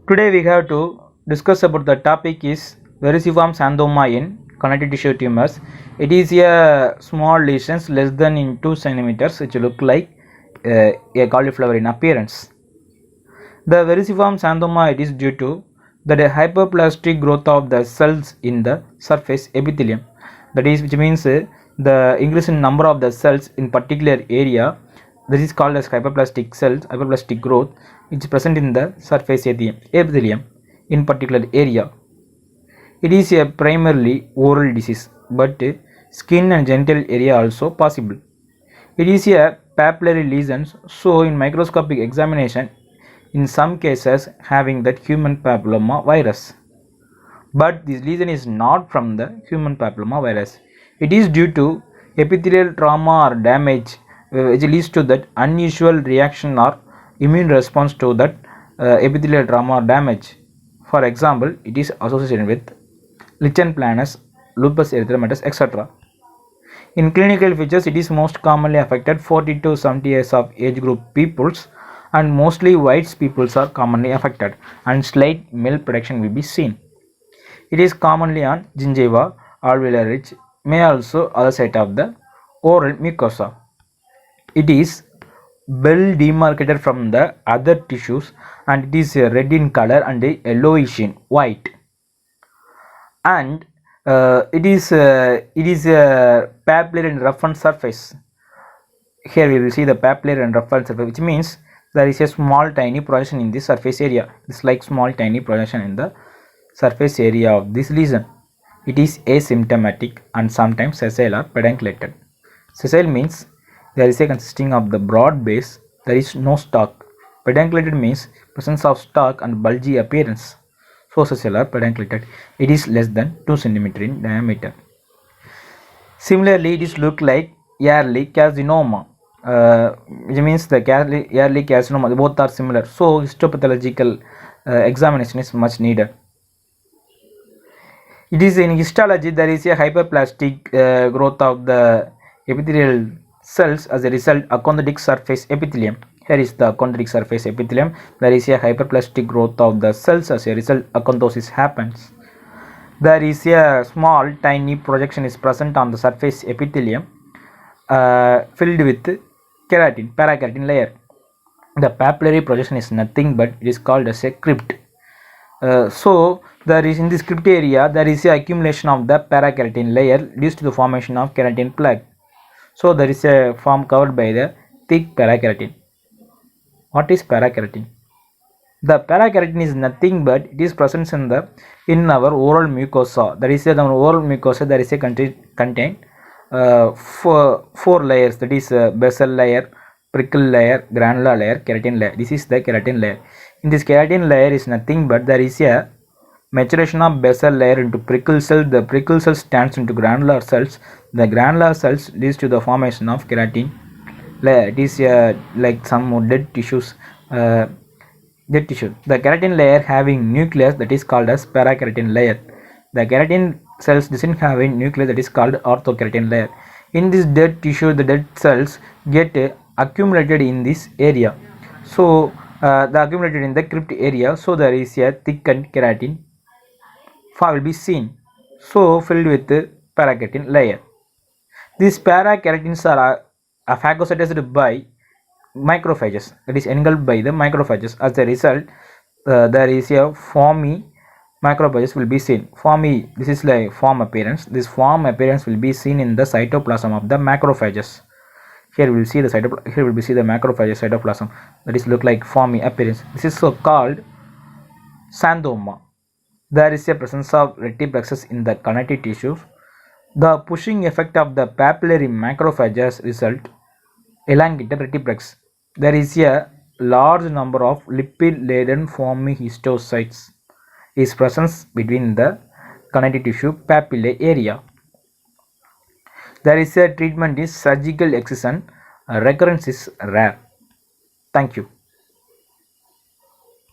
Today we have to discuss about the topic is vericiform xanthoma in connective tissue tumors. It is a small lesions less than in 2 centimeters which look like a cauliflower in appearance. The vericiform xanthoma it is due to the hyperplastic growth of the cells in the surface epithelium. That is, which means the increase in number of the cells in particular area. This is called as hyperplastic cells, hyperplastic growth, which is present in the surface epithelium in particular area. It is a primarily oral disease, but skin and genital area also possible. It is a papillary lesion, so in microscopic examination, in some cases having that human papilloma virus. But this lesion is not from the human papilloma virus. It is due to epithelial trauma or damage which leads to that unusual reaction or immune response to that epithelial trauma or damage. For example, it is associated with lichen planus, lupus erythematosus, etc. In clinical features, it is most commonly affected 40 to 70 years of age group peoples, and mostly white peoples are commonly affected, and slight male production will be seen. It is commonly on gingiva, alveolar ridge, may also other side of the oral mucosa. It is well demarcated from the other tissues, and it is red in color and yellowish in white. And it is a papillary and roughened surface. Here we will see the papillary and roughened surface, which means there is a small tiny projection in the surface area. It's like small tiny projection in the surface area of this lesion. It is asymptomatic and sometimes sessile or pedunculated. Sessile means there is a consisting of the broad base, there is no stalk. Pedunculated means presence of stalk and bulgy appearance. So sessile or pedunculated, it is less than 2 cm in diameter. Similarly, it is look like yearly carcinoma, which means the yearly carcinoma, both are similar. So histopathological examination is much needed. It is in histology, there is a hyperplastic growth of the epithelial cells as a result acanthotic surface epithelium. Here is the acanthotic surface epithelium. There is a hyperplastic growth of the cells as a result acanthosis happens. There is a small tiny projection is present on the surface epithelium filled with keratin, parakeratin layer. The papillary projection is nothing but it is called as a crypt. So there is in this crypt area there is a accumulation of the parakeratin layer leads to the formation of keratin plaque. So there is a form covered by the thick parakeratin. What is parakeratin? The parakeratin is nothing but it is present in our oral mucosa. There is our oral mucosa. There is a contain four layers. That is basal layer, prickle layer, granular layer, keratin layer. This is the keratin layer. In this keratin layer is nothing but there is a maturation of basal layer into prickle cell. The prickle cell stands into granular cells. The granular cells leads to the formation of keratin layer. It is like some dead tissues. Dead tissue. The keratin layer having nucleus that is called as parakeratin layer. The keratin cells doesn't have a nucleus that is called orthokeratin layer. In this dead tissue, the dead cells get accumulated in this area. So the accumulated in the crypt area. So there is a thickened keratin will be seen. So filled with parakeratin layer. These parakeratins are phagocytized by macrophages, that is engulfed by the macrophages. As a result, there is a foamy macrophages will be seen. Foamy, this is like form appearance. This form appearance will be seen in the cytoplasm of the macrophages. Here we will see the here will be see the macrophage cytoplasm, that is look like foamy appearance. This is so called xanthoma. There is a presence of retiplexes in the connective tissues. The pushing effect of the papillary macrophages result elongated retiplex. There is a large number of lipid-laden foamy histiocytes is present between the connective tissue papillae area. There is a treatment is surgical excision. Recurrence is rare. Thank you.